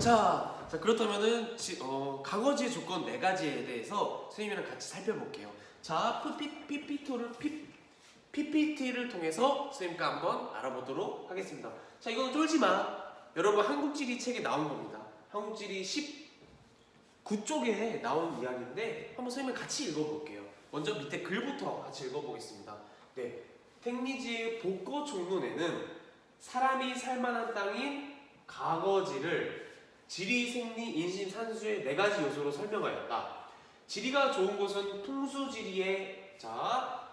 자 그렇다면은 과거지의 조건 4가지에 대해서 선생님이랑 같이 살펴볼게요. 자, PPT를 통해서 선생님과 한번 알아보도록 하겠습니다. 자, 이거는 쫄지마. 여러분 한국지리 책에 나온 겁니다. 한국지리 19쪽에 나온 이야기인데 한번 선생님과 같이 읽어볼게요. 먼저 밑에 글부터 같이 읽어보겠습니다. 네, 택리지의 복거 종론에는 사람이 살만한 땅인 과거지를 지리, 생리, 인심, 산수의 4가지 요소로 설명하였다. 지리가 좋은 것은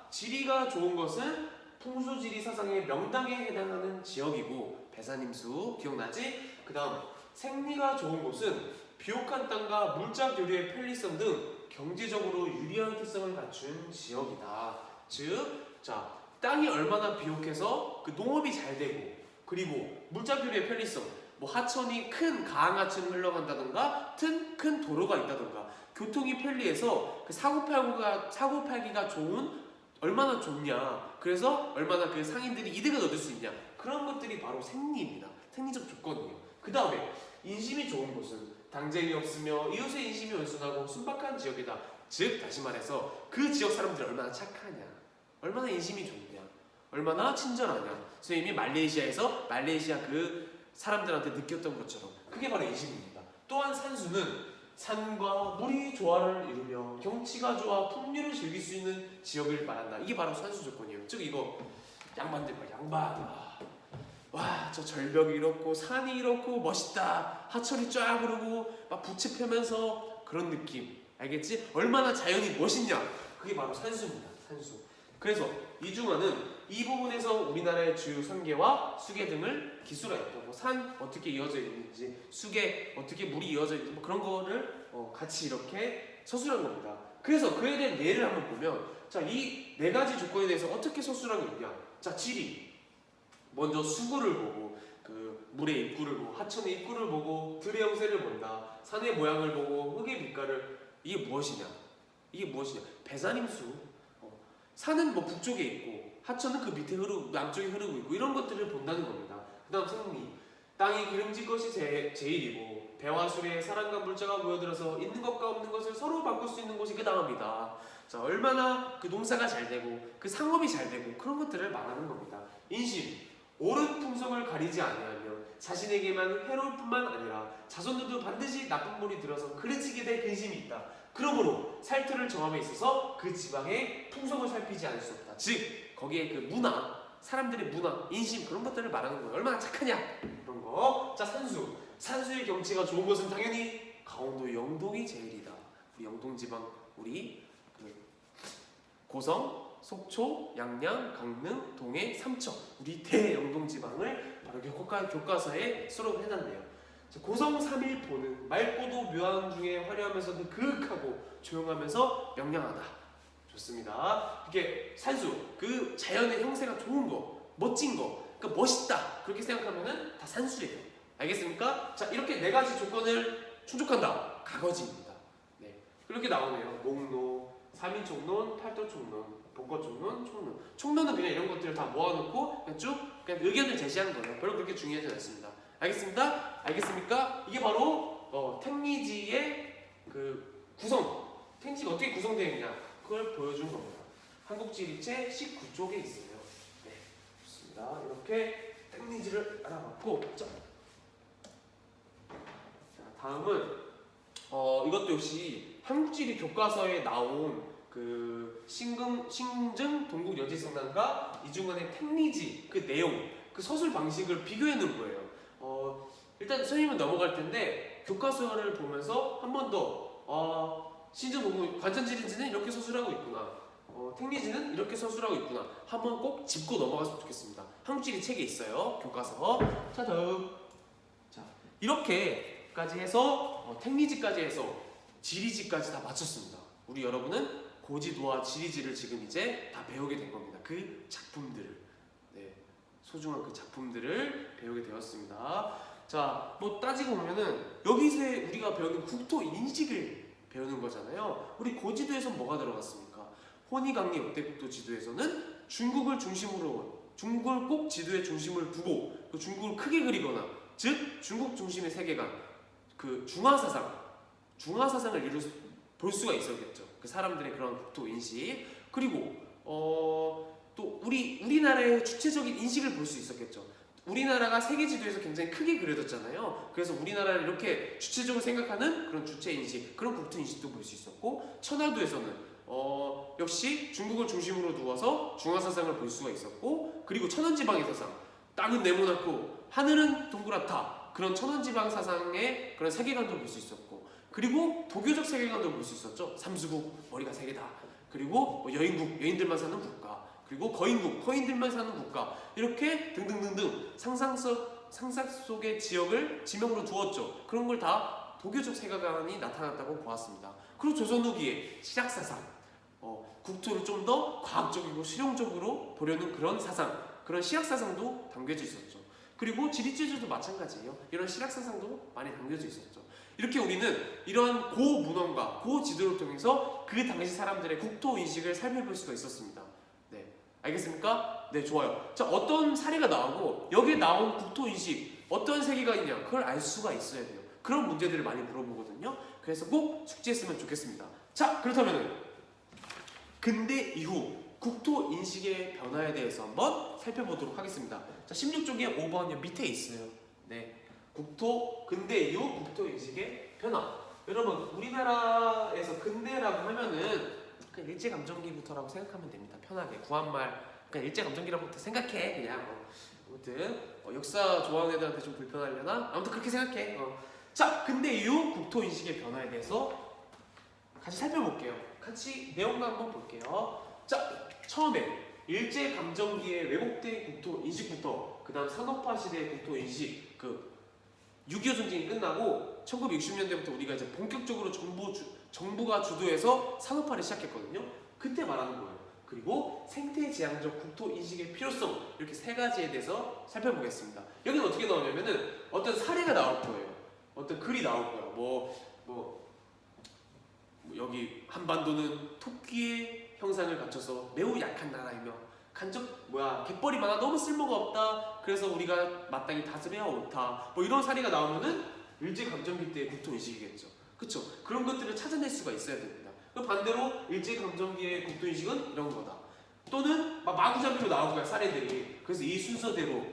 지리가 좋은 것은 풍수지리 사상의 명당에 해당하는 지역이고, 배산임수 기억나지? 그 다음 생리가 좋은 곳은 비옥한 땅과 물자 교류의 편리성 등 경제적으로 유리한 특성을 갖춘 지역이다. 즉, 땅이 얼마나 비옥해서 그 농업이 잘 되고, 그리고 물자 교류의 편리성, 하천이 큰 가항하천이 흘러간다던가 큰 도로가 있다던가 교통이 편리해서 그 사고팔기가 얼마나 좋냐, 그래서 얼마나 그 상인들이 이득을 얻을 수 있냐, 그런 것들이 바로 생리입니다. 생리적 조건이에요. 그 다음에 인심이 좋은 곳은 당쟁이 없으며 이웃의 인심이 온순하고 순박한 지역이다. 즉 다시 말해서 그 지역 사람들이 얼마나 착하냐, 얼마나 인심이 좋냐, 얼마나 친절하냐. 선생님이 말레이시아 그 사람들한테 느꼈던 것처럼 그게 바로 인심입니다. 또한 산수는 산과 물이 조화를 이루며 경치가 좋아 풍류를 즐길 수 있는 지역을 말한다. 이게 바로 산수 조건이에요. 즉 이거 양반들 봐, 양반. 와, 저 절벽이 이렇고 산이 이렇고 멋있다, 하천이 쫙 흐르고 막 부채 펴면서 그런 느낌, 알겠지? 얼마나 자연이 멋있냐, 그게 바로 산수입니다. 산수. 그래서 이중화는 이 부분에서 우리나라의 주요 산계와 수계 등을 기술하였고, 산 어떻게 이어져 있는지, 수계 어떻게 물이 이어져 있는지, 그런 거를 같이 이렇게 서술한 겁니다. 그래서 그에 대한 예를 한번 보면, 이 4가지 조건에 대해서 어떻게 서술하고 있냐. 지리, 먼저 수구를 보고 그 물의 입구를 보고 하천의 입구를 보고 들의 형세를 본다. 산의 모양을 보고 흙의 빛깔을. 이게 무엇이냐? 배산임수. 산은 북쪽에 있고 하천은 그 밑에 남쪽에 흐르고 있고, 이런 것들을 본다는 겁니다. 그 다음 생리, 땅이 기름진 것이 제일이고 배와 술에 사랑과 물자가 모여들어서 있는 것과 없는 것을 서로 바꿀 수 있는 곳이 그 다음이다. 얼마나 그 농사가 잘 되고 그 상업이 잘 되고 그런 것들을 말하는 겁니다. 인심, 옳은 풍성을 가리지 아니하며 자신에게만 해로울 뿐만 아니라 자손들도 반드시 나쁜 물이 들어서 그르치게 될 근심이 있다. 그러므로 살토를 정함에 있어서 그 지방의 풍성을 살피지 않을 수 없다. 즉 거기에 그 문화, 사람들의 문화, 인심, 그런 것들을 말하는 거예요. 얼마나 착하냐, 그런 거. 산수의 경치가 좋은 곳은 당연히 강원도 영동이 제일이다. 우리 영동지방, 우리 고성, 속초, 양양, 강릉, 동해, 삼척, 우리 대영동지방을 바로 교과서에 수록을 해놨네요. 고성 3일포는 맑고도 묘한 중에 화려하면서도 그윽하고 조용하면서 명랑하다. 좋습니다. 이게 산수, 그 자연의 형세가 좋은 거, 멋진 거, 그러니까 멋있다, 그렇게 생각하면은 다 산수예요. 알겠습니까? 이렇게 4가지 조건을 충족한다. 과거지입니다. 네, 그렇게 나오네요. 목로, 3인 총론, 8도 총론, 복거 총론, 총론. 총론은 그냥 이런 것들을 다 모아놓고 그냥 의견을 제시하는 거예요. 별로 그렇게 중요하지 않습니다. 알겠습니다? 알겠습니까? 이게 바로 택리지의 그 구성, 택리지가 어떻게 구성되어 있냐, 그걸 보여준 겁니다. 한국지리체 19쪽에 있어요. 네, 좋습니다. 이렇게 택리지를 알아봤고, 다음은 이것도 역시 한국지리 교과서에 나온 그 신증 동국여지성당과 이중원의 택리지 그 내용, 그 서술 방식을 비교해 놓은 거예요. 일단 선생님은 넘어갈 텐데 교과서를 보면서 한 번 더 신증 동국 관천지리지는 이렇게 서술하고 있구나, 택리지는 이렇게 서술하고 있구나, 한번 꼭 짚고 넘어갔으면 좋겠습니다. 한국지리 책에 있어요, 교과서. 다음. 이렇게까지 해서 택리지까지 해서 지리지까지 다 마쳤습니다. 우리 여러분은 고지도와 지리지를 지금 이제 다 배우게 된 겁니다. 그 작품들을, 소중한 그 작품들을 배우게 되었습니다. 따지고 보면은 여기서 우리가 배우는 국토 인식을 배우는 거잖아요. 우리 고지도에서 뭐가 들어갔습니까? 호니강리 역대국도 지도에서는 중국을 꼭 지도의 중심을 두고 그 중국을 크게 그리거나, 즉 중국 중심의 세계관, 그 중화사상을 볼 수가 있었겠죠. 그 사람들의 그런 국토 인식, 그리고 또 우리나라의 주체적인 인식을 볼 수 있었겠죠. 우리나라가 세계 지도에서 굉장히 크게 그려졌잖아요. 그래서 우리나라를 이렇게 주체적으로 생각하는 그런 주체 인식, 그런 국토 인식도 볼 수 있었고, 천화도에서는 역시 중국을 중심으로 두어서 중화사상을 볼 수가 있었고, 그리고 천원지방의 사상, 땅은 네모나고 하늘은 동그랗다, 그런 천원지방 사상의 그런 세계관도 볼 수 있었고, 그리고 도교적 세계관도 볼 수 있었죠. 삼수국, 머리가 세 개다. 그리고 여인국, 여인들만 사는 국가, 그리고 거인국, 거인들만 사는 국가, 이렇게 등등등등 상상 속의 지역을 지명으로 두었죠. 그런 걸 다 도교적 세계관이 나타났다고 보았습니다. 그리고 조선 후기에 시작사상, 국토를 좀 더 과학적이고 실용적으로 보려는 그런 사상, 그런 시각사상도 담겨져 있었죠. 그리고 지리체제도 마찬가지예요. 이런 시각사상도 많이 담겨져 있었죠. 이렇게 우리는 이런 고문헌과 고지도를 통해서 그 당시 사람들의 국토인식을 살펴볼 수가 있었습니다. 네, 알겠습니까? 네, 좋아요. 자, 어떤 사례가 나오고 여기에 나온 국토인식 어떤 세계가 있냐, 그걸 알 수가 있어야 돼요. 그런 문제들을 많이 물어보거든요. 그래서 꼭 숙지했으면 좋겠습니다. 자, 그렇다면 근대 이후 국토 인식의 변화에 대해서 한번 살펴보도록 하겠습니다. 자, 16쪽에 5번 밑에 있어요. 네, 근대 이후 국토 인식의 변화. 여러분, 우리나라에서 근대라고 하면은 그냥 일제감정기부터라고 생각하면 됩니다. 편하게 구한말, 그냥 일제감정기라고부터 생각해. 그냥 아무튼 역사 좋아하는 애들한테 좀 불편하려나? 아무튼 그렇게 생각해. 자, 근대 이후 국토 인식의 변화에 대해서 같이 살펴볼게요. 같이 내용만 한번 볼게요. 자, 처음에 일제감정기의 왜곡된 국토 인식부터, 그 다음 산업화 시대의 국토 인식, 6.25 전쟁이 끝나고 1960년대부터 우리가 이제 본격적으로 정부가 주도해서 산업화를 시작했거든요. 그때 말하는 거예요. 그리고 생태지향적 국토 인식의 필요성, 이렇게 세 가지에 대해서 살펴보겠습니다. 여기는 어떻게 나오냐면은 어떤 사례가 나올 거예요. 어떤 글이 나올 거예요. 여기 한반도는 토끼의 형상을 갖춰서 매우 약한 나라이며 갯벌이 많아 너무 쓸모가 없다. 그래서 우리가 마땅히 다스려야 옳다. 이런 사례가 나오면은 일제감정기 때의 국토인식이겠죠. 그쵸? 그런 것들을 찾아낼 수가 있어야 됩니다. 반대로 일제감정기의 국토인식은 이런 거다. 또는 마구잡이로 나올 거야, 사례들이. 그래서 이 순서대로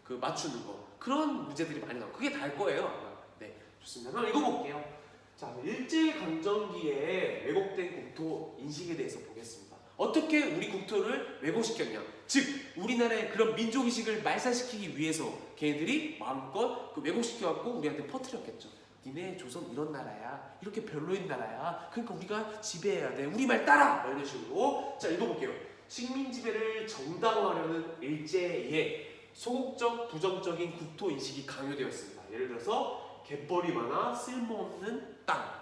맞추는 거. 그런 문제들이 많이 나와요. 그게 다일 거예요. 네, 좋습니다. 그럼 읽어볼게요. 자, 일제감정기에 왜곡된 국토 인식에 대해서 보겠습니다. 어떻게 우리 국토를 왜곡시켰냐? 즉, 우리나라의 그런 민족의식을 말살시키기 위해서 걔네들이 마음껏 왜곡시켜갖고 우리한테 퍼뜨렸겠죠. 니네 조선 이런 나라야, 이렇게 별로인 나라야, 그러니까 우리가 지배해야 돼, 우리 말 따라! 이런 식으로. 자, 읽어볼게요. 식민 지배를 정당화하려는 일제의 소극적, 부정적인 국토 인식이 강요되었습니다. 예를 들어서 갯벌이 많아 쓸모없는 땅.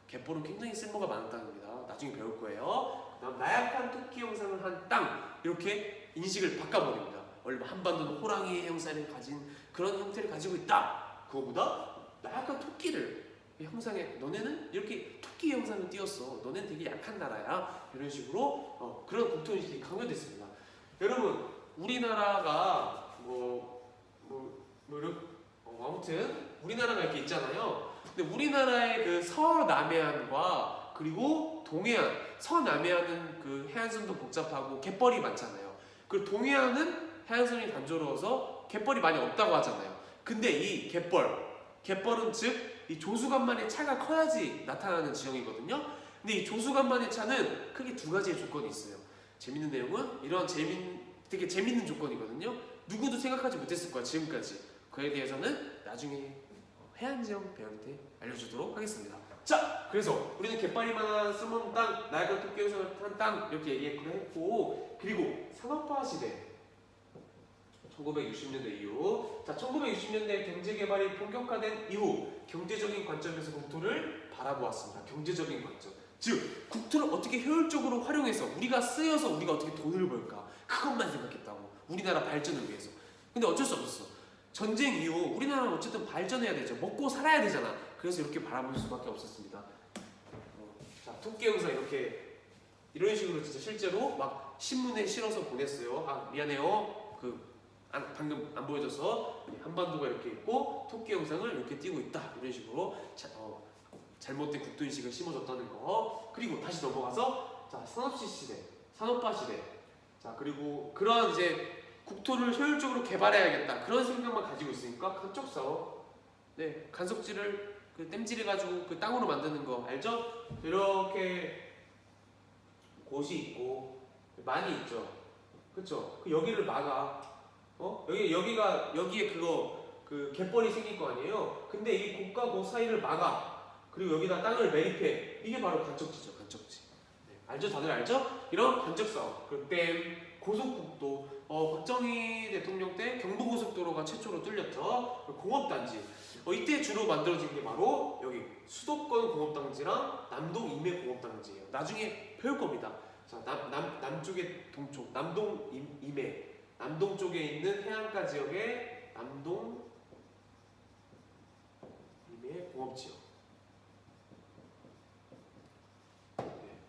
갯벌은 굉장히 쓸모가 많은 땅입니다. 나중에 배울 거예요. 그다음 나약한 토끼 형상을 한 땅, 이렇게 인식을 바꿔버립니다. 원래 한반도는 호랑이의 형상을 가진 그런 형태를 가지고 있다. 그거보다 나약한 토끼를 형상에, 너네는 이렇게 토끼 형상을 띄었어, 너네는 되게 약한 나라야, 이런 식으로 그런 국토인식이 강요됐습니다. 여러분, 우리나라가 아무튼 우리나라가 이렇게 있잖아요. 근데 우리나라의 그 서남해안과 그리고 동해안, 서남해안은 그 해안선도 복잡하고 갯벌이 많잖아요. 그리고 동해안은 해안선이 단조로워서 갯벌이 많이 없다고 하잖아요. 근데 이 갯벌은 즉 이 조수간만의 차가 커야지 나타나는 지형이거든요. 근데 이 조수간만의 차는 크게 두 가지의 조건이 있어요. 재밌는 내용은 이런 되게 재밌는 조건이거든요. 누구도 생각하지 못했을 거야, 지금까지. 그에 대해서는 나중에 해안지형 배울 때 알려주도록 하겠습니다. 자, 그래서 우리는 갯벌이 많아 쓸모없는 땅, 나약한 토끼 형상을 한 땅, 이렇게 얘기했고, 그리고 산업화 시대 1960년대 이후, 자, 1960년대 경제개발이 본격화된 이후 경제적인 관점에서 국토를 바라보았습니다. 경제적인 관점, 즉 국토를 어떻게 효율적으로 활용해서 우리가 쓰여서 우리가 어떻게 돈을 벌까, 그것만 생각했다고, 우리나라 발전을 위해서. 근데 어쩔 수 없었어. 전쟁 이후 우리나라는 어쨌든 발전해야 되죠. 먹고 살아야 되잖아. 그래서 이렇게 바라볼 수밖에 없었습니다. 자, 토끼 형상 이런 식으로 진짜 실제로 막 신문에 실어서 보냈어요. 아, 미안해요. 방금 안 보여줘서 한반도가 이렇게 있고 토끼 영상을 이렇게 띄고 있다 이런 식으로 잘못된 국토인식을 심어줬다는 거. 그리고 다시 넘어가서 자 산업시 시대, 산업화 시대. 자 그리고 그런 이제 국토를 효율적으로 개발해야겠다 그런 생각만 가지고 있으니까 간척사업. 네 간석지를 그 땜질해 가지고 그 땅으로 만드는 거 알죠? 이렇게 곳이 있고 많이 있죠. 그쵸? 그 여기를 막아. 여기에 그 갯벌이 생길 거 아니에요? 근데 이 곳과 곳 사이를 막아. 그리고 여기다 땅을 매립해. 이게 바로 간척지죠, 간척지. 네, 알죠? 다들 알죠? 이런 간척 사업. 그리고 댐, 고속국도. 박정희 대통령 때 경부고속도로가 최초로 뚫렸죠. 공업단지. 이때 주로 만들어진 게 바로 여기 수도권 공업단지랑 남동 임해 공업단지예요. 나중에 배울 겁니다. 자, 남쪽의 동쪽, 남동 임해. 남동 쪽에 있는 해안가 지역의 남동 임해 공업지역.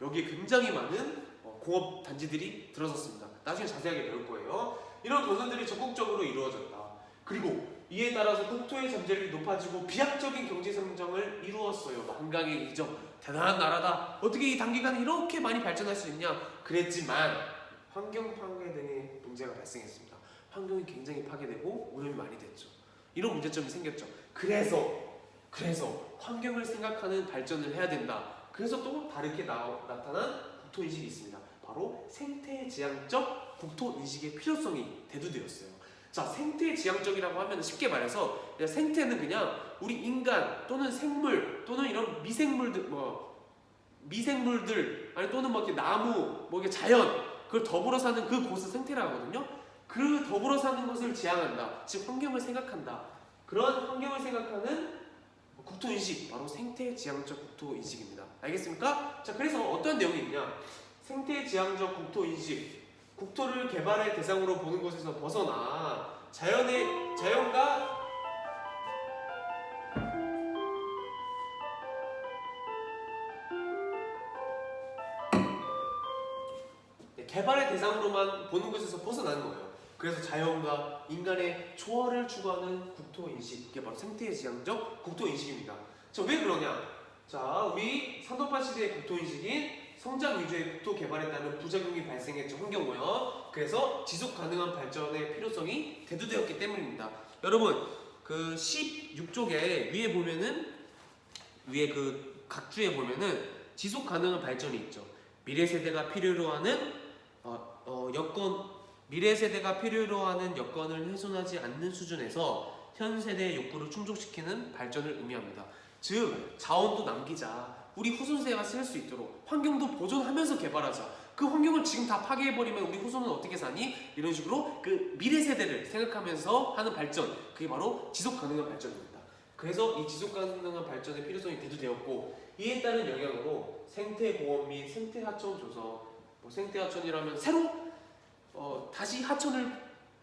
여기에 굉장히 많은 공업 단지들이 들어섰습니다. 나중에 자세하게 배울 거예요. 이런 건설들이 적극적으로 이루어졌다. 그리고 이에 따라서 국토의 잠재력이 높아지고 비약적인 경제 성장을 이루었어요. 한강의 이적, 대단한 나라다. 어떻게 이 단기간에 이렇게 많이 발전할 수 있냐? 그랬지만 환경 파괴 등의 문제가 발생했습니다. 환경이 굉장히 파괴되고 오염이 많이 됐죠. 이런 문제점이 생겼죠. 그래서 환경을 생각하는 발전을 해야 된다. 그래서 또 다르게 나타난 국토인식이 있습니다. 바로 생태지향적 국토인식의 필요성이 대두되었어요. 자, 생태지향적이라고 하면 쉽게 말해서 생태는 그냥 우리 인간 또는 생물 또는 이런 미생물들 아니 또는 뭐 이렇게 나무 뭐 이게 자연 그걸 더불어 사는 그 곳을 생태라고 하거든요. 그 더불어 사는 것을 지향한다. 즉 환경을 생각한다. 그런 환경을 생각하는 국토인식 바로 생태지향적 국토인식입니다. 알겠습니까? 자, 그래서 어떤 내용이 있냐? 생태지향적 국토인식, 국토를 개발의 대상으로 보는 것에서 벗어나 자연과 개발의 대상으로만 보는 것에서 벗어나는 거예요. 그래서 자연과 인간의 조화를 추구하는 국토인식, 이게 바로 생태지향적 국토인식입니다. 자, 왜 그러냐? 자, 우리 산업화 시대의 국토인식인 성장 위주의 국토 개발에 따른 부작용이 발생했죠. 환경오염. 그래서 지속 가능한 발전의 필요성이 대두되었기 때문입니다. 여러분, 그 16쪽에 위에 보면은 위에 그 각주에 보면은 지속 가능한 발전이 있죠. 미래 세대가 필요로 하는 미래 세대가 필요로 하는 여건을 훼손하지 않는 수준에서 현 세대의 욕구를 충족시키는 발전을 의미합니다. 즉 자원도 남기자. 우리 후손 세대가 쓸 수 있도록 환경도 보존하면서 개발하자. 그 환경을 지금 다 파괴해버리면 우리 후손은 어떻게 사니? 이런 식으로 그 미래 세대를 생각하면서 하는 발전, 그게 바로 지속 가능한 발전입니다. 그래서 이 지속 가능한 발전의 필요성이 대두되었고, 이에 따른 영향으로 생태공원 및 생태하천 조성, 생태하천이라면 새로 다시 하천을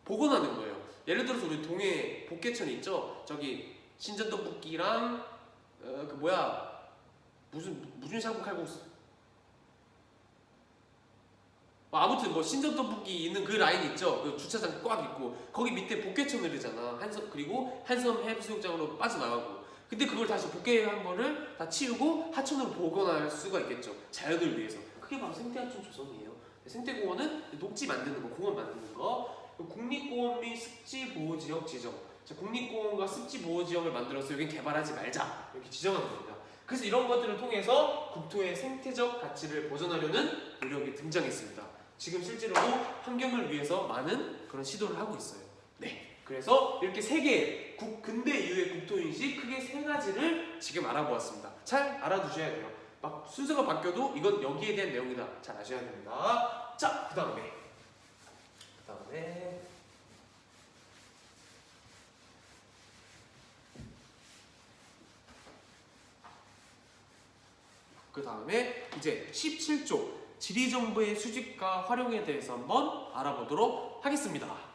복원하는 거예요. 예를 들어서 우리 동해 복개천 있죠? 저기 신전떡볶이랑 무슨 샤브 칼국수 아무튼 뭐 신전떡볶이 있는 그 라인 있죠? 그 주차장 꽉 있고 거기 밑에 복개천 흐르잖아. 그리고 한섬 해수욕장으로 빠져나가고. 근데 그걸 다시 복개한 거를 다 치우고 하천으로 복원할 수가 있겠죠. 자연을 위해서. 그게 바로 생태하천 조성이에요. 생태공원은 녹지 만드는 거, 공원 만드는 거. 국립공원 및 습지보호지역 지정. 자, 국립공원과 습지보호지역을 만들어서 여긴 개발하지 말자 이렇게 지정하는 겁니다. 그래서 이런 것들을 통해서 국토의 생태적 가치를 보존하려는 노력이 등장했습니다. 지금 실제로도 환경을 위해서 많은 그런 시도를 하고 있어요. 네, 그래서 이렇게 세 개 근대 이후의 국토인식 크게 세 가지를 지금 알아보았습니다. 잘 알아두셔야 돼요. 막 순서가 바뀌어도 이건 여기에 대한 내용이다. 잘 아셔야 됩니다. 자, 그 다음에 이제 17조 지리정보의 수집과 활용에 대해서 한번 알아보도록 하겠습니다.